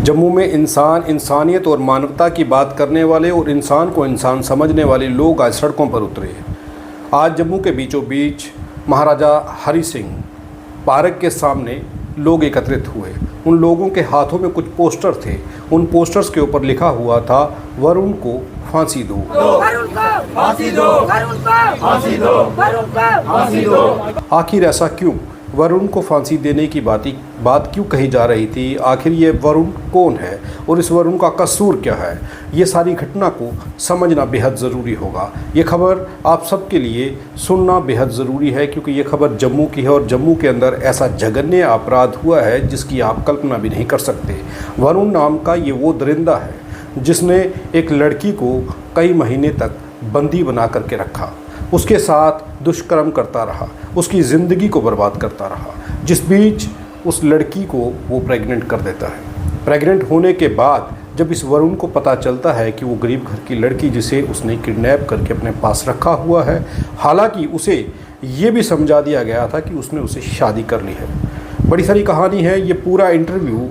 जम्मू में इंसान, इंसानियत और मानवता की बात करने वाले और इंसान को इंसान समझने वाले लोग आज सड़कों पर उतरे। आज जम्मू के बीचों बीच महाराजा हरि सिंह पार्क के सामने लोग एकत्रित हुए। उन लोगों के हाथों में कुछ पोस्टर थे। उन पोस्टर्स के ऊपर लिखा हुआ था, वरुण को फांसी दो, वरुण को फांसी दो, वरुण को फांसी दो, वरुण को फांसी दो। आखिर ऐसा क्यों? वरुण को फांसी देने की बात क्यों कही जा रही थी? आखिर ये वरुण कौन है और इस वरुण का कसूर क्या है? ये सारी घटना को समझना बेहद ज़रूरी होगा। ये खबर आप सबके लिए सुनना बेहद ज़रूरी है, क्योंकि ये खबर जम्मू की है और जम्मू के अंदर ऐसा जघन्य अपराध हुआ है जिसकी आप कल्पना भी नहीं कर सकते। वरुण नाम का ये वो दरिंदा है जिसने एक लड़की को कई महीने तक बंदी बना करके रखा, उसके साथ दुष्कर्म करता रहा, उसकी ज़िंदगी को बर्बाद करता रहा। जिस बीच उस लड़की को वो प्रेग्नेंट कर देता है। प्रेग्नेंट होने के बाद जब इस वरुण को पता चलता है कि वो गरीब घर की लड़की जिसे उसने किडनैप करके अपने पास रखा हुआ है, हालांकि उसे ये भी समझा दिया गया था कि उसने उसे शादी कर ली है। बड़ी सारी कहानी है। ये पूरा इंटरव्यू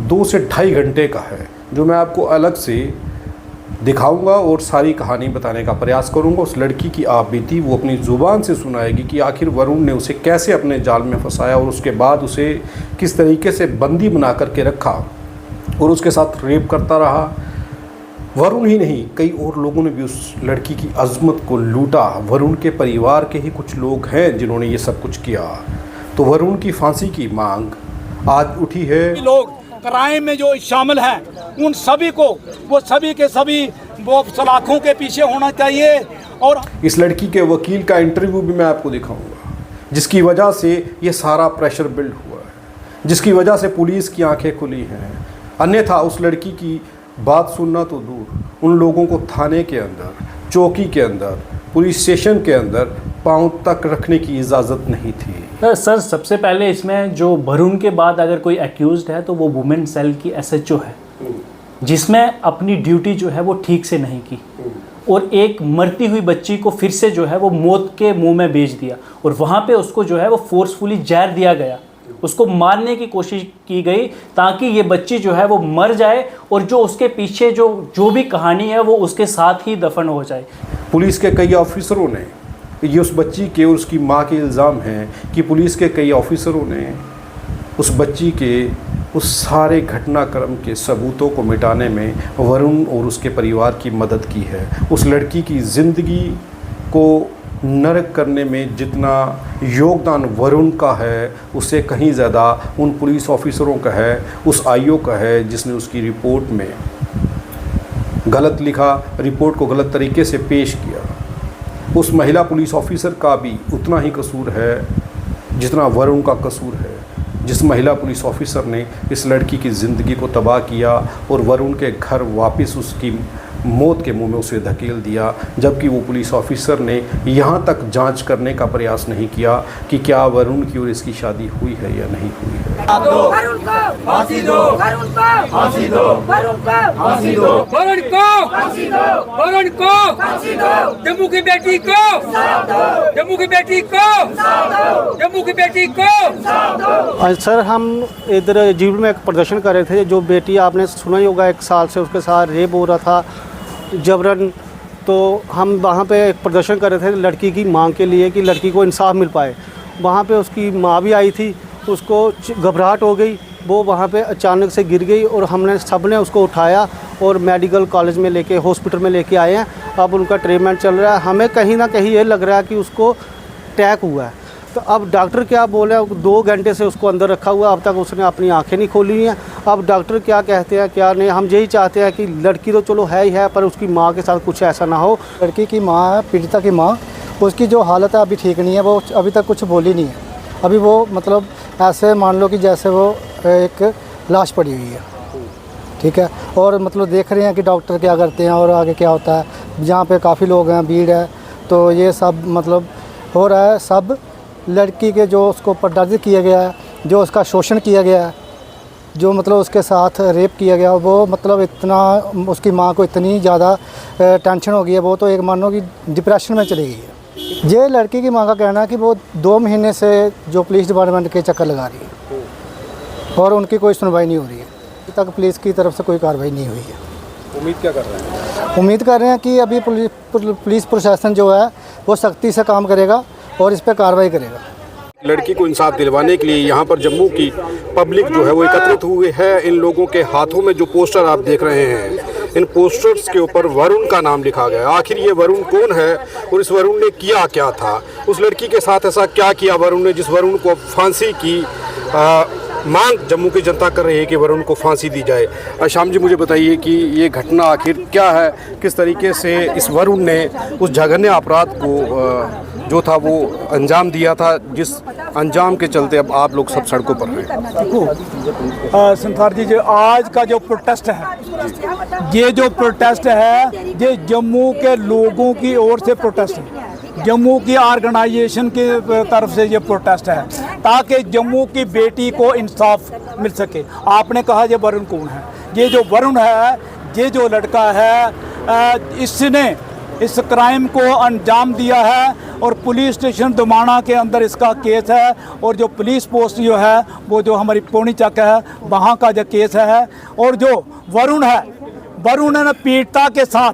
2 से ढाई घंटे का है, जो मैं आपको अलग से दिखाऊंगा और सारी कहानी बताने का प्रयास करूंगा। उस लड़की की आप बीती वो अपनी ज़ुबान से सुनाएगी कि आखिर वरुण ने उसे कैसे अपने जाल में फंसाया और उसके बाद उसे किस तरीके से बंदी बना करके रखा और उसके साथ रेप करता रहा। वरुण ही नहीं, कई और लोगों ने भी उस लड़की की अज़मत को लूटा। वरुण के परिवार के ही कुछ लोग हैं जिन्होंने ये सब कुछ किया। तो वरुण की फांसी की मांग आज उठी है। लोग क्राइम में जो शामिल हैं उन सभी को, वो सभी के सभी वो सलाखों के पीछे होना चाहिए। और इस लड़की के वकील का इंटरव्यू भी मैं आपको दिखाऊंगा, जिसकी वजह से ये सारा प्रेशर बिल्ड हुआ है, जिसकी वजह से पुलिस की आंखें खुली हैं। अन्यथा उस लड़की की बात सुनना तो दूर, उन लोगों को थाने के अंदर, चौकी के अंदर, पुलिस स्टेशन के अंदर पांव तक रखने की इजाज़त नहीं थी। सर, सबसे पहले इसमें जो वरुण के बाद अगर कोई एक्यूज्ड है तो वो वुमेन सेल की SHO है, जिसमें अपनी ड्यूटी जो है वो ठीक से नहीं की और एक मरती हुई बच्ची को फिर से जो है वो मौत के मुंह में भेज दिया और वहाँ पे उसको जो है वो फोर्सफुली जहर दिया गया, उसको मारने की कोशिश की गई ताकि ये बच्ची जो है वो मर जाए और जो उसके पीछे जो भी कहानी है वो उसके साथ ही दफन हो जाए। पुलिस के कई ऑफिसरों ने, ये उस बच्ची के और उसकी मां के इल्ज़ाम हैं कि पुलिस के कई ऑफिसरों ने उस बच्ची के उस सारे घटनाक्रम के सबूतों को मिटाने में वरुण और उसके परिवार की मदद की है। उस लड़की की ज़िंदगी को नरक करने में जितना योगदान वरुण का है, उससे कहीं ज़्यादा उन पुलिस ऑफिसरों का है, उस IO का है जिसने उसकी रिपोर्ट में गलत लिखा, रिपोर्ट को गलत तरीके से पेश किया। उस महिला पुलिस ऑफिसर का भी उतना ही कसूर है जितना वरुण का कसूर है, जिस महिला पुलिस ऑफिसर ने इस लड़की की ज़िंदगी को तबाह किया और वरुण के घर वापस उसकी मौत के मुंह में उसे धकेल दिया, जबकि वो पुलिस ऑफिसर ने यहाँ तक जांच करने का प्रयास नहीं किया कि क्या वरुण की और इसकी शादी हुई है या नहीं हुई है। वरुण को फांसी दो, वरुण को फांसी दो, वरुण को फांसी दो, वरुण को फांसी दो, वरुण को फांसी दो, जम्मू की बेटी को, जम्मू की बेटी को, जम्मू की बेटी को। आज सर हम इधर जीवल में एक प्रदर्शन कर रहे थे। जो बेटी आपने सुना ही होगा, 1 साल से उसके साथ रेप हो रहा था जबरन, तो हम वहाँ पे एक प्रदर्शन कर रहे थे लड़की की मांग के लिए कि लड़की को इंसाफ मिल पाए। वहाँ पे उसकी माँ भी आई थी, उसको घबराहट हो गई, वो वहाँ पे अचानक से गिर गई और हमने सब ने उसको उठाया और मेडिकल कॉलेज में लेके, हॉस्पिटल में लेके आए हैं। अब उनका ट्रीटमेंट चल रहा है। हमें कहीं ना कहीं ये लग रहा है कि उसको अटैक हुआ है। तो अब डॉक्टर क्या बोल रहे हैं, 2 घंटे से उसको अंदर रखा हुआ, अब तक उसने अपनी आंखें नहीं खोली हैं। अब डॉक्टर क्या कहते हैं क्या नहीं, हम यही चाहते हैं कि लड़की तो चलो है ही है, पर उसकी माँ के साथ कुछ ऐसा ना हो। लड़की की माँ है, पीड़िता की माँ, उसकी जो हालत है अभी ठीक नहीं है। वो अभी तक कुछ बोली नहीं है। अभी वो मतलब ऐसे मान लो कि जैसे वो एक लाश पड़ी हुई है, ठीक है। और मतलब देख रहे हैं कि डॉक्टर क्या करते हैं और आगे क्या होता है। जहाँ पे काफ़ी लोग हैं, भीड़ है, तो ये सब मतलब हो रहा है। सब लड़की के जो उसको प्रताड़ित किया गया है, जो उसका शोषण किया गया है, जो मतलब उसके साथ रेप किया गया, वो मतलब इतना उसकी माँ को इतनी ज़्यादा टेंशन हो गई है, वो तो एक मानो कि डिप्रेशन में चली गई है। ये लड़की की माँ का कहना है कि वो 2 महीने से जो पुलिस डिपार्टमेंट के चक्कर लगा रही है और उनकी कोई सुनवाई नहीं हो रही है। अभी तक पुलिस की तरफ से कोई कार्रवाई नहीं हुई है। उम्मीद क्या कर रहे हैं? उम्मीद कर रहे हैं कि अभी पुलिस प्रशासन जो है वो सख्ती से काम करेगा और इस पर कार्रवाई करेगा। लड़की को इंसाफ दिलवाने के लिए यहाँ पर जम्मू की पब्लिक जो है वो एकत्रित हुई है। इन लोगों के हाथों में जो पोस्टर आप देख रहे हैं, इन पोस्टर्स के ऊपर वरुण का नाम लिखा गया। आखिर ये वरुण कौन है और इस वरुण ने किया क्या था? उस लड़की के साथ ऐसा क्या किया वरुण ने जिस वरुण को फांसी की मांग जम्मू की जनता कर रही है कि वरुण को फांसी दी जाए। श्याम जी, मुझे बताइए कि ये घटना आखिर क्या है, किस तरीके से इस वरुण ने उस जघन्य अपराध को जो था वो अंजाम दिया था, जिस अंजाम के चलते अब आप लोग सब सड़कों पर हैं। संसार जी, जो आज का जो प्रोटेस्ट है, ये जो प्रोटेस्ट है ये जम्मू के लोगों की ओर से प्रोटेस्ट है, जम्मू की ऑर्गेनाइजेशन की तरफ से ये प्रोटेस्ट है ताकि जम्मू की बेटी को इंसाफ मिल सके। आपने कहा ये वरुण कौन है? ये जो वरुण है, ये जो लड़का है, इसने इस क्राइम को अंजाम दिया है और पुलिस स्टेशन दुमाना के अंदर इसका केस है। और जो पुलिस पोस्ट जो है वो जो हमारी पौनी चक है वहाँ का जो केस है। और जो वरुण है, वरुण ने पीड़िता के साथ,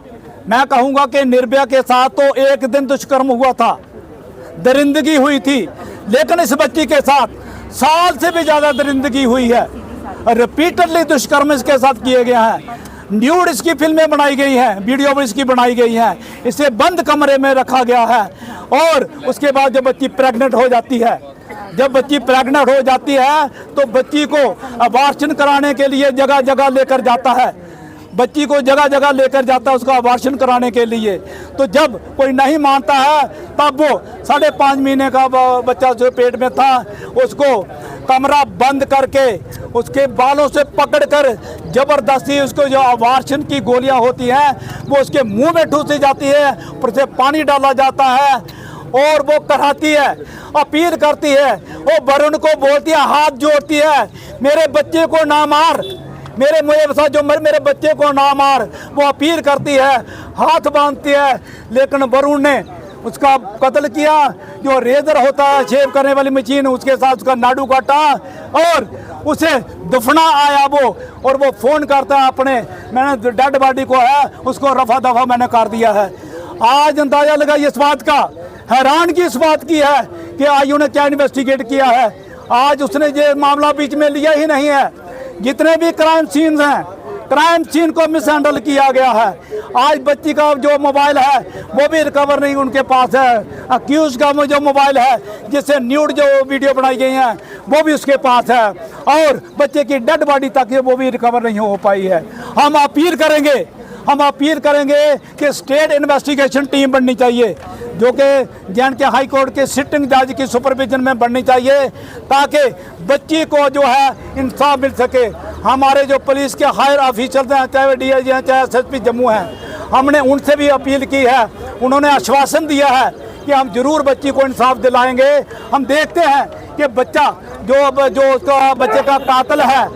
मैं कहूँगा कि निर्भया के साथ तो एक दिन दुष्कर्म हुआ था, दरिंदगी हुई थी, लेकिन इस बच्ची के साथ साल से भी ज़्यादा दरिंदगी हुई है। रिपीटेडली दुष्कर्म इसके साथ किए गए हैं। न्यूड इसकी फिल्में बनाई गई हैं, वीडियो भी इसकी बनाई गई हैं, इसे बंद कमरे में रखा गया है। और उसके बाद जब बच्ची प्रेग्नेंट हो जाती है, जब बच्ची प्रेग्नेंट हो जाती है तो बच्ची को अबॉर्शन कराने के लिए जगह जगह लेकर जाता है, बच्ची को जगह जगह लेकर जाता है उसका अबॉर्शन कराने के लिए। तो जब कोई नहीं मानता है तब वो 5.5 महीने का बच्चा जो पेट में था उसको कमरा बंद करके उसके बालों से पकड़कर ज़बरदस्ती उसको जो अबॉर्शन की गोलियां होती हैं वो उसके मुंह में ठूसी जाती है, ऊपर से पानी डाला जाता है और वो कराती है, अपील करती है। वो वरुण को बोलती है, हाथ जोड़ती है, मेरे बच्चे को ना मार, मेरे साथ जो मेरे बच्चे को ना मार। वो अपील करती है, हाथ बांधती है, लेकिन वरुण ने उसका कत्ल किया। जो रेजर होता है शेव करने वाली मशीन, उसके साथ उसका नाडू काटा और उसे दफना आया वो। और वो फ़ोन करता है अपने, मैंने डेड बॉडी को है उसको रफा दफा मैंने कर दिया है। आज अंदाज़ा लगा इस बात का, हैरान की इस बात की है कि आयु ने क्या इन्वेस्टिगेट किया है। आज उसने ये मामला बीच में लिया ही नहीं है। जितने भी क्राइम सीन्स हैं, क्राइम सीन को मिस हैंडल किया गया है। आज बच्ची का जो मोबाइल है वो भी रिकवर नहीं उनके पास है। अक्यूज का जो मोबाइल है जिससे न्यूड जो वीडियो बनाई गई हैं वो भी उसके पास है और बच्चे की डेड बॉडी तक वो भी रिकवर नहीं हो पाई है। हम अपील करेंगे कि स्टेट इन्वेस्टिगेशन टीम बननी चाहिए जो कि जे हाई कोर्ट के सिटिंग जज की सुपरविजन में बननी चाहिए ताकि बच्ची को जो है इंसाफ मिल सके। हमारे जो पुलिस के हायर ऑफिसर्स हैं, चाहे DIG हैं, चाहे SSP जम्मू हैं, हमने उनसे भी अपील की है। उन्होंने आश्वासन दिया है कि हम जरूर बच्ची को इंसाफ दिलाएंगे। हम देखते हैं कि बच्चा जो उसका बच्चे का कातिल है,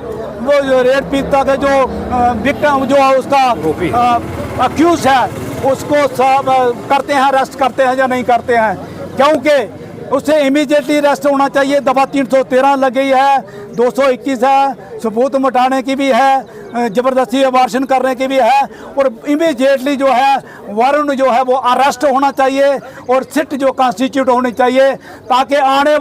वो जो रेप पीड़िता का जो विक्टिम जो उसका अक्यूज है उसको सब करते हैं, अरेस्ट करते हैं या नहीं करते हैं, क्योंकि उसे इमीडिएटली अरेस्ट होना चाहिए। दफ़ा 313 लग गई है, 221 है, सबूत मिटाने की भी है, ज़बरदस्ती अबॉर्शन करने की भी है। और इमीडिएटली जो है वरुण जो है वो अरेस्ट होना चाहिए और सिट जो कॉन्स्टिट्यूट होनी चाहिए ताकि आने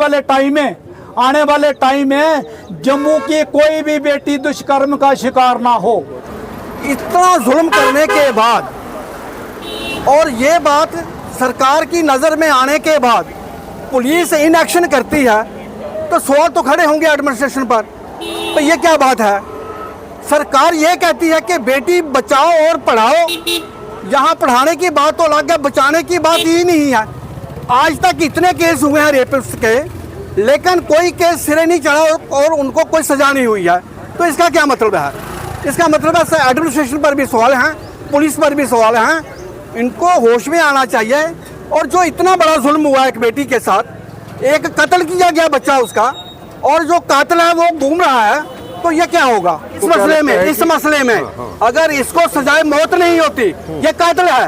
वाले टाइम में जम्मू की कोई भी बेटी दुष्कर्म का शिकार ना हो। इतना जुल्म करने के बाद और ये बात सरकार की नज़र में आने के बाद पुलिस इनएक्शन करती है तो सवाल तो खड़े होंगे एडमिनिस्ट्रेशन पर। तो ये क्या बात है? सरकार ये कहती है कि बेटी बचाओ और पढ़ाओ, यहाँ पढ़ाने की बात तो अलग है, बचाने की बात ही नहीं है। आज तक इतने केस हुए हैं रेपिस्ट के, लेकिन कोई केस सिरे नहीं चढ़ा और उनको कोई सज़ा नहीं हुई है। तो इसका क्या मतलब है? इसका मतलब है एडमिनिस्ट्रेशन पर भी सवाल हैं, पुलिस पर भी सवाल हैं, इनको होश में आना चाहिए। और जो इतना बड़ा जुल्म हुआ एक बेटी के साथ, एक कत्ल किया गया बच्चा उसका, और जो कातिल है वो घूम रहा है, तो ये क्या होगा इस मसले में अगर इसको सजाए मौत नहीं होती, ये कातिल है,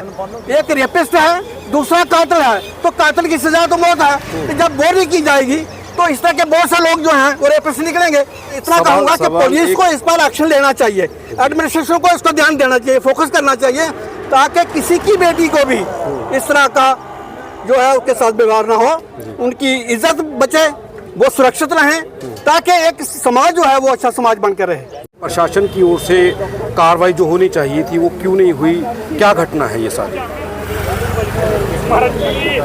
एक रेपिस्ट है, दूसरा कातिल है, तो कातिल की सजा तो मौत है। जब वो नहीं की जाएगी तो इस तरह के बहुत से लोग जो हैं वो रेपिस्ट निकलेंगे। इतना सवाल- कहूँगा कि सवाल पुलिस को इस पर एक्शन लेना चाहिए, एडमिनिस्ट्रेशन को इसको ध्यान देना चाहिए, फोकस करना चाहिए, ताकि किसी की बेटी को भी इस तरह का जो है उसके साथ व्यवहार ना हो, उनकी इज्जत बचे, वो सुरक्षित रहें, ताकि एक समाज जो है वो अच्छा समाज बनकर रहे। प्रशासन की ओर से कार्रवाई जो होनी चाहिए थी वो क्यों नहीं हुई, क्या घटना है ये सारी?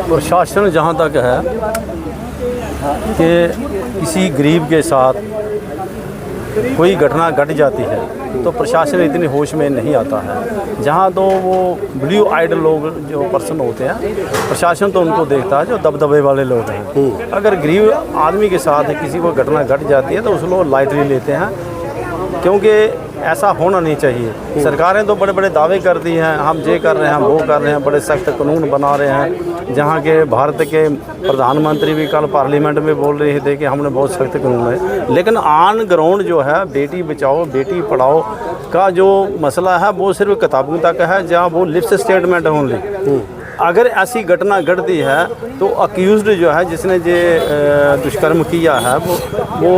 प्रशासन जहाँ तक है कि किसी गरीब के साथ कोई घटना घट जाती है तो प्रशासन इतनी होश में नहीं आता है। जहाँ तो वो ब्लू आइड लोग जो पर्सन होते हैं, प्रशासन तो उनको देखता है जो दबदबे वाले लोग हैं। अगर गरीब आदमी के साथ किसी को घटना घट जाती है तो उस लोग लाइटली लेते हैं, क्योंकि ऐसा होना नहीं चाहिए। सरकारें तो बड़े बड़े दावे करती हैं, हम ये कर रहे हैं, हम वो कर रहे हैं, बड़े सख्त कानून बना रहे हैं। जहाँ के भारत के प्रधानमंत्री भी कल पार्लियामेंट में बोल रहे थे कि हमने बहुत सख्त कानून है, लेकिन ऑन ग्राउंड जो है बेटी बचाओ बेटी पढ़ाओ का जो मसला है वो सिर्फ किताबों तक है, जहाँ वो लिप्स स्टेटमेंट ओनली। अगर ऐसी घटना घटती है तो अक्यूज्ड जो है जिसने ये दुष्कर्म किया है वो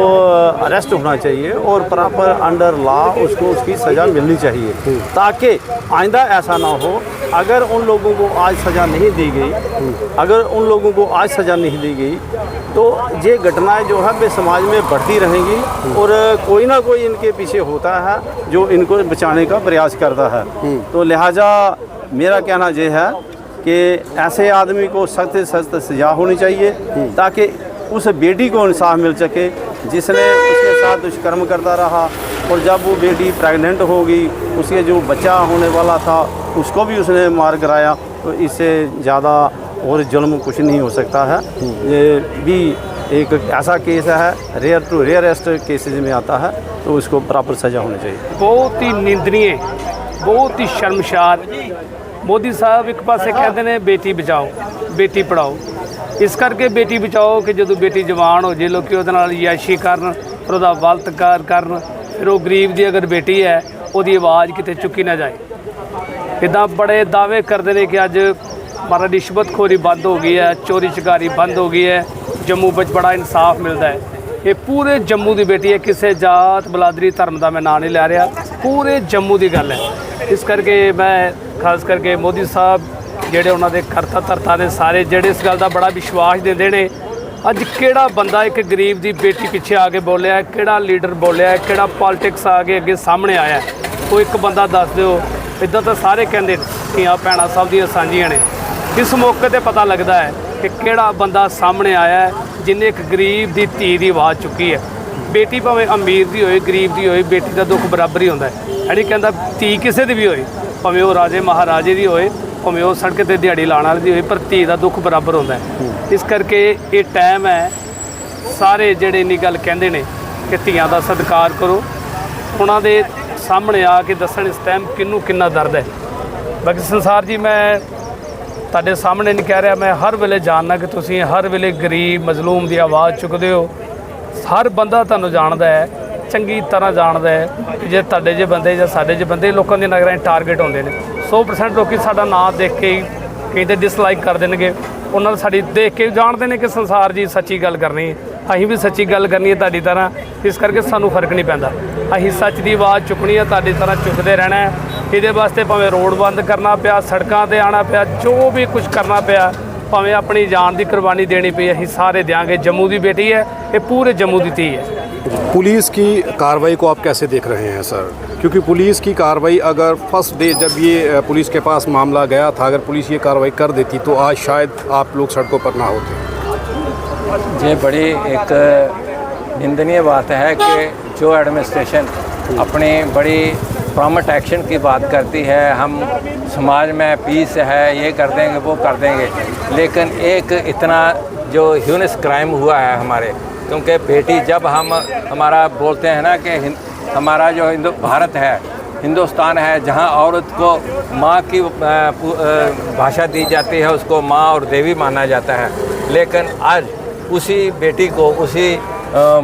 अरेस्ट होना चाहिए और प्रॉपर अंडर लॉ उसको उसकी सज़ा मिलनी चाहिए, ताकि आइंदा ऐसा ना हो। अगर उन लोगों को आज सज़ा नहीं दी गई, अगर उन लोगों को आज सज़ा नहीं दी गई तो ये घटनाएं जो है वे समाज में बढ़ती रहेंगी और कोई ना कोई इनके पीछे होता है जो इनको बचाने का प्रयास करता है। तो लिहाजा मेरा कहना ये है कि ऐसे आदमी को सख्त से सख्त सज़ा होनी चाहिए, ताकि उस बेटी को इंसाफ मिल सके जिसने उसके साथ दुष्कर्म करता रहा, और जब वो बेटी प्रेग्नेंट होगी उसके जो बच्चा होने वाला था उसको भी उसने मार कराया। तो इससे ज़्यादा और जुल्म कुछ नहीं हो सकता है। ये भी एक ऐसा केस है, रेयर टू रेयरेस्ट केसेज में आता है, तो उसको प्रॉपर सज़ा होनी चाहिए। बहुत ही निंदनीय, बहुत ही शर्मसार। मोदी साहब एक पासे कहते हैं बेटी बचाओ बेटी पढ़ाओ, इस करके बेटी बचाओ कि जो बेटी जवान हो जाए लोग ਉਹਦੇ ਨਾਲ ਯਾਸ਼ੀ ਕਰਨ, ਫਿਰ ਉਹਦਾ ਬਲਾਤਕਾਰ ਕਰਨ, ਫਿਰ ਉਹ ਗਰੀਬ ਦੀ ਅਗਰ ਬੇਟੀ ਹੈ ਉਹਦੀ ਆਵਾਜ਼ ਕਿਤੇ ਚੁੱਕੀ ਨਾ ਜਾਏ। ਇੱਦਾਂ ਬੜੇ ਦਾਅਵੇ ਕਰਦੇ ਨੇ ਕਿ ਅੱਜ ਮਾਰਾ ਰਿਸ਼ਵਤਖੋਰੀ ਬੰਦ ਹੋ ਗਈ ਹੈ, ਚੋਰੀ ਚਕਾਰੀ ਬੰਦ ਹੋ ਗਈ ਹੈ, ਜੰਮੂ ਵਿੱਚ ਬੜਾ ਇਨਸਾਫ ਮਿਲਦਾ ਹੈ। ਇਹ ਪੂਰੇ ਜੰਮੂ ਦੀ ਬੇਟੀ ਹੈ, ਕਿਸੇ ਜਾਤ ਬਲਾਦਰੀ ਧਰਮ ਦਾ ਮੈਂ ਨਾਂ ਨਹੀਂ ਲੈ ਰਿਹਾ, ਪੂਰੇ ਜੰਮੂ ਦੀ ਗੱਲ ਹੈ। ਇਸ ਕਰਕੇ ਮੈਂ ਖਾਸ ਕਰਕੇ ਮੋਦੀ ਸਾਹਿਬ ਜਿਹੜੇ ਉਹਨਾਂ ਦੇ ਕਰਤਾ ਧਰਤਾ ਨੇ ਸਾਰੇ ਜਿਹੜੇ ਇਸ ਗੱਲ ਦਾ ਬੜਾ ਵਿਸ਼ਵਾਸ ਦਿੰਦੇ ਨੇ। ਅੱਜ ਕਿਹੜਾ ਬੰਦਾ ਇੱਕ ਗਰੀਬ ਦੀ ਬੇਟੀ ਪਿੱਛੇ ਆ ਕੇ ਬੋਲਿਆ, ਕਿਹੜਾ ਲੀਡਰ ਬੋਲਿਆ, ਕਿਹੜਾ ਪੋਲਿਟਿਕਸ ਆ ਕੇ ਅੱਗੇ ਸਾਹਮਣੇ ਆਇਆ, ਉਹ ਇੱਕ ਬੰਦਾ ਦੱਸ ਦਿਓ। ਇੱਦਾਂ ਤਾਂ ਸਾਰੇ ਕਹਿੰਦੇ ਨੇ ਧੀਆਂ ਭੈਣਾਂ ਸਭ ਦੀਆਂ ਸਾਂਝੀਆਂ ਨੇ। ਇਸ ਮੌਕੇ ਤੇ ਪਤਾ ਲੱਗਦਾ ਹੈ ਕਿ ਕਿਹੜਾ ਬੰਦਾ ਸਾਹਮਣੇ ਆਇਆ ਹੈ ਜਿਹਨੇ ਇੱਕ ਗਰੀਬ ਦੀ ਧੀ ਦੀ ਆਵਾਜ਼ ਚੁੱਕੀ ਹੈ। ਬੇਟੀ ਭਾਵੇਂ ਅਮੀਰ ਦੀ ਹੋਏ ਗਰੀਬ ਦੀ ਹੋਏ, ਬੇਟੀ ਦਾ ਦੁੱਖ ਬਰਾਬਰ ਹੀ ਹੁੰਦਾ ਹੈ। ਜਿਹੜੀ ਕਹਿੰਦਾ ਧੀ ਕਿਸੇ ਦੀ ਵੀ ਹੋਏ, ਭਾਵੇਂ ਉਹ ਰਾਜੇ ਮਹਾਰਾਜੇ ਦੀ ਹੋਏ, ਭਾਵੇਂ ਉਹ ਸੜਕ ਤੇ ਦਿਹਾੜੀ ਲਾਉਣ ਵਾਲੀ ਦੀ ਹੋਏ, ਪਰ ਧੀ ਦਾ ਦੁੱਖ ਬਰਾਬਰ ਹੁੰਦਾ ਹੈ। ਇਸ ਕਰਕੇ ਇਹ ਟਾਈਮ ਹੈ ਸਾਰੇ ਜਿਹੜੇ ਇੰਨੀ ਗੱਲ ਕਹਿੰਦੇ ਨੇ ਕਿ ਧੀਆਂ ਦਾ ਸਤਿਕਾਰ ਕਰੋ, ਉਹਨਾਂ ਦੇ ਸਾਹਮਣੇ ਆ ਕੇ ਦੱਸਣ ਇਸ ਟਾਈਮ ਕਿਹਨੂੰ ਕਿੰਨਾ ਦਰਦ ਹੈ। ਬਾਕੀ ਸੰਸਾਰ ਜੀ ਮੈਂ ਤੁਹਾਡੇ ਸਾਹਮਣੇ ਨਹੀਂ ਕਹਿ ਰਿਹਾ, ਮੈਂ ਹਰ ਵੇਲੇ ਜਾਣਦਾ ਕਿ ਤੁਸੀਂ ਹਰ ਵੇਲੇ ਗਰੀਬ ਮਜ਼ਲੂਮ ਦੀ ਆਵਾਜ਼ ਚੁੱਕਦੇ ਹੋ। ਹਰ ਬੰਦਾ ਤੁਹਾਨੂੰ ਜਾਣਦਾ ਹੈ, ਚੰਗੀ ਤਰ੍ਹਾਂ ਜਾਣਦਾ ਹੈ ਕਿ ਜੇ ਤੁਹਾਡੇ ਜੇ ਬੰਦੇ ਜਾਂ ਸਾਡੇ ਜੇ ਬੰਦੇ ਲੋਕਾਂ ਦੇ ਨਜ਼ਰਾਂ 'ਚ ਟਾਰਗੇਟ ਹੁੰਦੇ ਨੇ। 100% ਲੋਕੀ ਸਾਡਾ ਨਾਂ ਦੇਖ ਕੇ ਕਈ ਤਾਂ ਡਿਸਲਾਈਕ ਕਰ ਦੇਣਗੇ, ਉਹਨਾਂ ਨੂੰ ਸਾਡੀ ਦੇਖ ਕੇ ਜਾਣਦੇ ਨੇ ਕਿ ਸੰਸਾਰ ਜੀ ਸੱਚੀ ਗੱਲ ਕਰਨੀ, ਅਸੀਂ ਵੀ ਸੱਚੀ ਗੱਲ ਕਰਨੀ ਹੈ ਤੁਹਾਡੀ ਤਰ੍ਹਾਂ। ਇਸ ਕਰਕੇ ਸਾਨੂੰ ਫਰਕ ਨਹੀਂ ਪੈਂਦਾ, ਅਸੀਂ ਸੱਚ ਦੀ ਆਵਾਜ਼ ਚੁੱਕਣੀ ਹੈ, ਤੁਹਾਡੀ ਤਰ੍ਹਾਂ ਚੁੱਕਦੇ ਰਹਿਣਾ ਹੈ। ਇਹਦੇ ਵਾਸਤੇ ਭਾਵੇਂ ਰੋਡ ਬੰਦ ਕਰਨਾ ਪਿਆ, ਸੜਕਾਂ ਤੇ ਆਉਣਾ ਪਿਆ, ਜੋ ਵੀ ਕੁਝ ਕਰਨਾ ਪਿਆ, ਭਾਵੇਂ अपनी जान की कुर्बानी देनी पई, असीं सारे देंगे। जम्मू की बेटी है, ये पूरे जम्मू की धी है। पुलिस की कार्रवाई को आप कैसे देख रहे हैं सर? क्योंकि पुलिस की कार्रवाई अगर फर्स्ट डे जब ये पुलिस के पास मामला गया था, अगर पुलिस ये कार्रवाई कर देती तो आज शायद आप लोग सड़कों पर ना होते। ये बड़ी एक निंदनीय बात है कि जो एडमिनिस्ट्रेशन अपनी बड़ी प्रॉम्प्ट एक्शन की बात करती है, हम समाज में पीस है, ये कर देंगे वो कर देंगे, लेकिन एक इतना जो ह्यूनस क्राइम हुआ है हमारे, क्योंकि बेटी जब हम हमारा बोलते हैं ना कि हमारा जो भारत है, हिंदुस्तान है, जहाँ औरत को माँ की भाषा दी जाती है, उसको माँ और देवी माना जाता है, लेकिन आज उसी बेटी को, उसी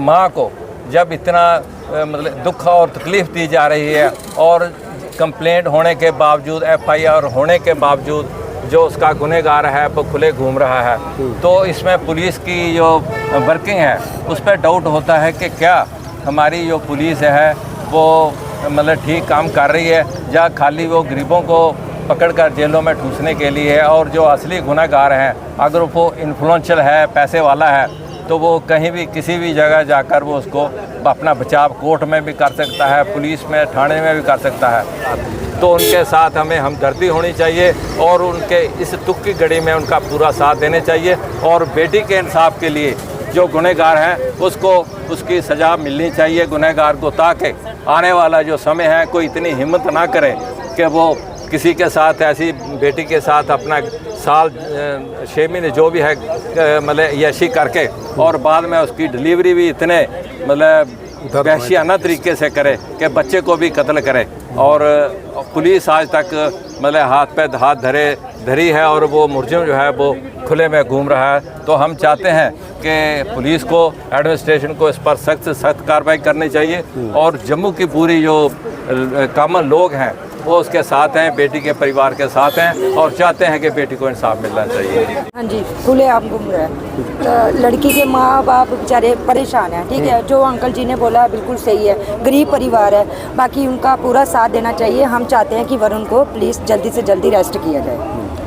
माँ को जब इतना मतलब दुख और तकलीफ़ दी जा रही है, और कंप्लेंट होने के बावजूद, FIR होने के बावजूद जो उसका गुनहगार है वो खुले घूम रहा है, तो इसमें पुलिस की जो वर्किंग है उस पर डाउट होता है कि क्या हमारी जो पुलिस है वो मतलब ठीक काम कर रही है या खाली वो गरीबों को पकड़कर जेलों में ठूसने के लिए है। और जो असली गुनहगार हैं अगर वो इन्फ्लुएंशियल है, पैसे वाला है, तो वो कहीं भी किसी भी जगह जाकर वो उसको अपना बचाव कोर्ट में भी कर सकता है, पुलिस में, थाने में भी कर सकता है। तो उनके साथ हमें हमदर्दी होनी चाहिए और उनके इस दुख की घड़ी में उनका पूरा साथ देने चाहिए। और बेटी के इंसाफ के लिए जो गुनहगार हैं उसको उसकी सज़ा मिलनी चाहिए गुनहगार को, ताकि आने वाला जो समय है कोई इतनी हिम्मत ना करे कि वो किसी के साथ, ऐसी बेटी के साथ अपना साल 6 महीने जो भी है मतलब यशी करके और बाद में उसकी डिलीवरी भी इतने मतलब वहशियाना तरीके से करे कि बच्चे को भी कत्ल करे। और पुलिस आज तक मतलब हाथ पे हाथ धरी है और वो मुलजिम जो है वो खुले में घूम रहा है। तो हम चाहते हैं कि पुलिस को, एडमिनिस्ट्रेशन को इस पर सख्त कार्रवाई करनी चाहिए और जम्मू की पूरी जो कॉमन लोग हैं वो उसके साथ हैं, बेटी के परिवार के साथ हैं और चाहते हैं कि बेटी को इंसाफ मिलना चाहिए। हाँ जी, खुले आम घूम रहे हैं। तो लड़की के माँ बाप बेचारे परेशान हैं, ठीक है। जो अंकल जी ने बोला बिल्कुल सही है, गरीब परिवार है, बाकी उनका पूरा साथ देना चाहिए। हम चाहते हैं कि वरुण को प्लीज़ जल्दी से जल्दी अरेस्ट किया जाए।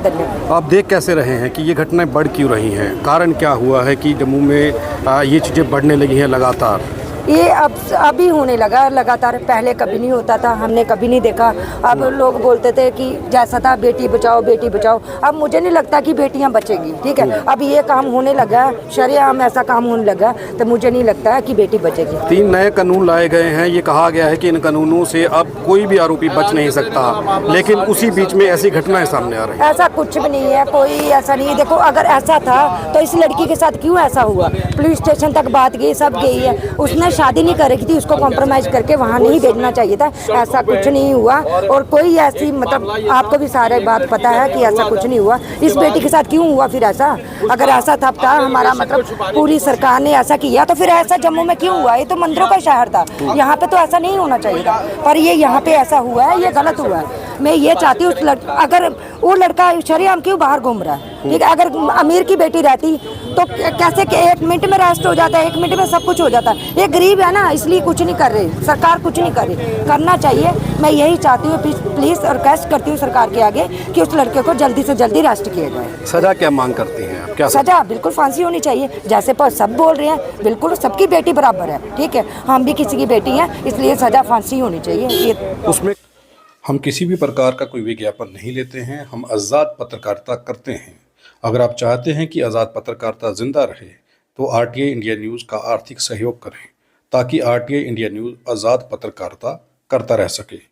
धन्यवाद। आप देख कैसे रहे हैं कि ये घटनाएं बढ़ क्यों रही हैं? कारण क्या हुआ है कि जम्मू में ये चीज़ें बढ़ने लगी हैं लगातार? ये अभी होने लगा लगातार, पहले कभी नहीं होता था, हमने कभी नहीं देखा। अब लोग बोलते थे कि जैसा था बेटी बचाओ बेटी बचाओ, अब मुझे नहीं लगता कि बेटियां बचेगी, ठीक है। अब ये काम होने लगा, शरेआम ऐसा काम होने लगा, तो मुझे नहीं लगता है कि बेटी बचेगी। 3 नए कानून लाए गए हैं। ये कहा गया है कि इन कानूनों से अब कोई भी आरोपी बच नहीं सकता, लेकिन उसी बीच में ऐसी घटनाएं सामने आ रही हैं। ऐसा कुछ भी नहीं है, कोई ऐसा नहीं है। देखो अगर ऐसा था तो इस लड़की के साथ क्यों ऐसा हुआ? पुलिस स्टेशन तक बात गई, सब गई है, उसने शादी नहीं करेगी थी, उसको कॉम्प्रोमाइज करके वहाँ नहीं भेजना चाहिए था। ऐसा कुछ नहीं हुआ और कोई ऐसी मतलब आपको भी सारे बात पता है कि ऐसा कुछ नहीं हुआ। इस बेटी के साथ क्यों हुआ फिर ऐसा? अगर ऐसा था हमारा मतलब पूरी सरकार ने ऐसा किया तो फिर ऐसा जम्मू में क्यों हुआ? ये तो मंदिरों का शहर था, यहाँ पे तो ऐसा नहीं होना चाहिए था, पर ये यहाँ पे ऐसा हुआ है, ये गलत हुआ है। मैं ये चाहती हूँ अगर वो लड़का शरेआम क्यों बाहर घूम रहा है, ठीक है। अगर अमीर की बेटी रहती तो कैसे कि 1 मिनट में अरेस्ट हो जाता है, 1 मिनट में सब कुछ हो जाता है। ये गरीब है ना, इसलिए कुछ नहीं कर रही सरकार, कुछ नहीं कर रही, करना चाहिए। मैं यही चाहती हूँ प्लीज़ और रिक्वेस्ट करती हूँ सरकार के आगे कि उस लड़के को जल्दी से जल्दी अरेस्ट किया जाए। सजा क्या मांग करती हैं आप? क्या सजा? बिल्कुल फांसी होनी चाहिए, जैसे पर सब बोल रहे हैं, बिल्कुल सबकी बेटी बराबर है, ठीक है। हम भी किसी की बेटी हैं, इसलिए सजा फांसी होनी चाहिए। ये उसमें हम किसी भी प्रकार का कोई विज्ञापन नहीं लेते हैं, हम आज़ाद पत्रकारिता करते हैं। अगर आप चाहते हैं कि आज़ाद पत्रकारिता जिंदा रहे तो RTI इंडिया न्यूज़ का आर्थिक सहयोग करें, ताकि RTI इंडिया न्यूज़ आज़ाद पत्रकारिता करता रह सके।